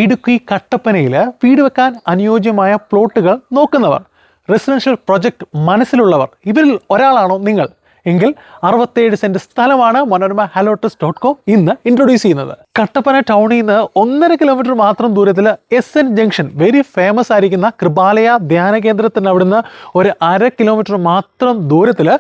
ഇടുക്കി കട്ടപ്പനയിൽ വീട് വെക്കാൻ അനുയോജ്യമായ പ്ലോട്ടുകൾ നോക്കുന്നവർ, റെസിഡൻഷ്യൽ പ്രൊജക്ട് മനസ്സിലുള്ളവർ, ഇവരിൽ ഒരാളാണോ നിങ്ങൾ? എങ്കിൽ 67 സെന്റ് സ്ഥലമാണ് മനോരമ ഹലോട്ടസ്.com ഇന്ന് ഇൻട്രൊഡ്യൂസ് ചെയ്യുന്നത്. കട്ടപ്പന ടൗണിൽ നിന്ന് 1.5 കിലോമീറ്റർ മാത്രം ദൂരത്തിൽ SN ജംഗ്ഷൻ, വെരി ഫേമസ് ആയിരിക്കുന്ന കൃപാലയ ധ്യാന കേന്ദ്രത്തിന് അവിടുന്ന് ഒരു 1/2 കിലോമീറ്റർ മാത്രം ദൂരത്തിൽ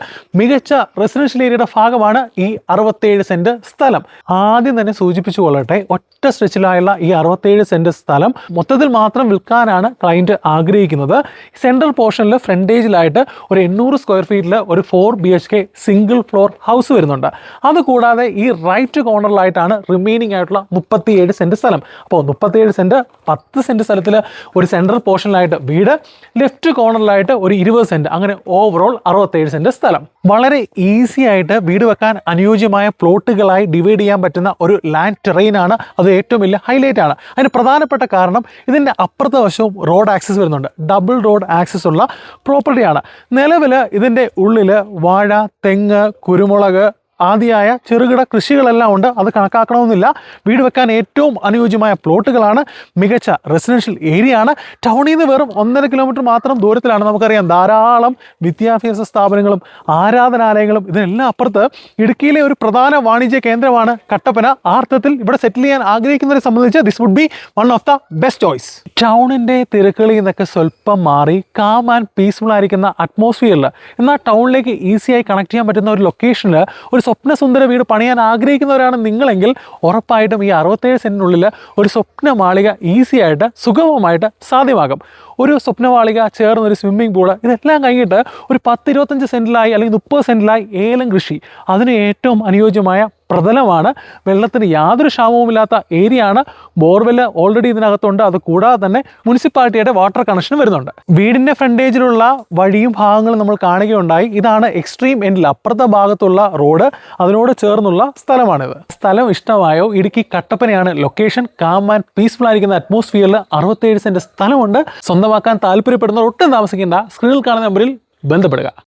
മികച്ച റെസിഡൻഷ്യൽ ഏരിയയുടെ ഭാഗമാണ് ഈ 67 സെന്റ് സ്ഥലം. ആദ്യം തന്നെ സൂചിപ്പിച്ചു കൊള്ളട്ടെ, ഒറ്റ സ്ട്രെച്ചിലായുള്ള ഈ 67 സെന്റ് സ്ഥലം മൊത്തത്തിൽ മാത്രം വിൽക്കാനാണ് ക്ലയൻറ്റ് ആഗ്രഹിക്കുന്നത്. സെൻട്രൽ പോർഷനിൽ ഫ്രണ്ടേജിലായിട്ട് ഒരു 800 സ്ക്വയർ ഫീറ്റിൽ ഒരു 4 BHK സിംഗിൾ ഫ്ലോർ ഹൗസ് വരുന്നുണ്ട്. അതുകൂടാതെ ഈ റൈറ്റ് കോർണറിലായിട്ടാണ് റിമൈനിങ് ആയിട്ടുള്ള 37 സെന്റ് സ്ഥലം. അപ്പോൾ 37 സെന്റ് 10 സെന്റ് സ്ഥലത്തിൽ ഒരു സെൻട്രൽ പോർഷനിലായിട്ട് വീട്, ലെഫ്റ്റ് കോർണറിലായിട്ട് ഒരു 20 സെന്റ്, അങ്ങനെ ഓവറോൾ 67 സെന്റ് സ്ഥലം. വളരെ ഈസി ആയിട്ട് വീട് വെക്കാൻ അനുയോജ്യമായ പ്ലോട്ടുകളായി ഡിവൈഡ് ചെയ്യാൻ പറ്റുന്ന ഒരു ലാൻഡ് ടെറൈൻ ആണ്. അത് ഏറ്റവും വലിയ ഹൈലൈറ്റ് ആണ്. അതിന് പ്രധാനപ്പെട്ട കാരണം ഇതിൻ്റെ അപ്പുറത്തെ വശവും റോഡ് ആക്സസ് വരുന്നുണ്ട്. ഡബിൾ റോഡ് ആക്സസ് ഉള്ള പ്രോപ്പർട്ടിയാണ്. നിലവിൽ ഇതിൻ്റെ ഉള്ളിൽ വാഴ, തെങ്ങ്, കുരുമുളക് ആദിയായ ചെറുകിട കൃഷികളെല്ലാം ഉണ്ട്. അത് കണക്കാക്കണമെന്നില്ല. വീട് വെക്കാൻ ഏറ്റവും അനുയോജ്യമായ പ്ലോട്ടുകളാണ്. മികച്ച റെസിഡൻഷ്യൽ ഏരിയ ആണ്. ടൗണിൽ നിന്ന് വെറും 1.5 കിലോമീറ്റർ മാത്രം ദൂരത്തിലാണ്. നമുക്കറിയാം, ധാരാളം വിദ്യാഭ്യാസ സ്ഥാപനങ്ങളും ആരാധനാലയങ്ങളും ഇതിനെല്ലാം അപ്പുറത്ത് ഇടുക്കിയിലെ ഒരു പ്രധാന വാണിജ്യ കേന്ദ്രമാണ് കട്ടപ്പന. ആ അർത്ഥത്തിൽ ഇവിടെ സെറ്റിൽ ചെയ്യാൻ ആഗ്രഹിക്കുന്നവരെ സംബന്ധിച്ച് this would be one of the best choice. ടൗണിൻ്റെ തിരക്കുകളിൽ നിന്നൊക്കെ സ്വല്പം മാറി കാം ആൻഡ് പീസ്ഫുൾ ആയിരിക്കുന്ന അറ്റ്മോസ്ഫിയറിൽ, എന്നാൽ ടൗണിലേക്ക് ഈസിയായി കണക്ട് ചെയ്യാൻ പറ്റുന്ന ഒരു ലൊക്കേഷനിൽ ഒരു സ്വപ്നസുന്ദര വീട് പണിയാൻ ആഗ്രഹിക്കുന്നവരാണ് നിങ്ങളെങ്കിൽ ഉറപ്പായിട്ടും ഈ 67 സെന്റിനുള്ളിൽ ഒരു സ്വപ്നമാളിക ഈസി ആയിട്ട് സുഗമമായിട്ട് സാധ്യമാകും. ഒരു സ്വപ്നമാളിക ചേർന്നൊരു സ്വിമ്മിംഗ് പൂള്, ഇതെല്ലാം കഴിഞ്ഞിട്ട് ഒരു 10-25 സെന്റിലായി അല്ലെങ്കിൽ 30 സെന്റിലായി ഏലം കൃഷി, അതിന് ഏറ്റവും അനുയോജ്യമായ പ്രതലമാണ്. വെള്ളത്തിന് യാതൊരു ക്ഷാമവുമില്ലാത്ത ഏരിയ ആണ്. ബോർവെല് ഓൾറെഡി ഇതിനകത്തുണ്ട്. അത് കൂടാതെ തന്നെ മുനിസിപ്പാലിറ്റിയുടെ വാട്ടർ കണക്ഷൻ വരുന്നുണ്ട്. വീടിൻ്റെ ഫ്രണ്ടേജിലുള്ള വഴിയും ഭാഗങ്ങളും നമ്മൾ കാണുകയുണ്ടായി. ഇതാണ് എക്സ്ട്രീം എൻഡിൽ അപ്പുറത്തെ ഭാഗത്തുള്ള റോഡ്, അതിനോട് ചേർന്നുള്ള സ്ഥലമാണിത്. സ്ഥലം ഇഷ്ടമായോ? ഇടുക്കി കട്ടപ്പനയാണ് ലൊക്കേഷൻ. കാം ആൻഡ് പീസ്ഫുൾ ആയിരിക്കുന്ന അറ്റ്മോസ്ഫിയറിൽ 67 സെന്റ് സ്ഥലമുണ്ട്. സ്വന്തമാക്കാൻ താല്പര്യപ്പെടുന്നവർ ഒട്ടും താമസിക്കേണ്ട. സ്ക്രീനിൽ കാണുന്ന നമ്പറിൽ ബന്ധപ്പെടുക.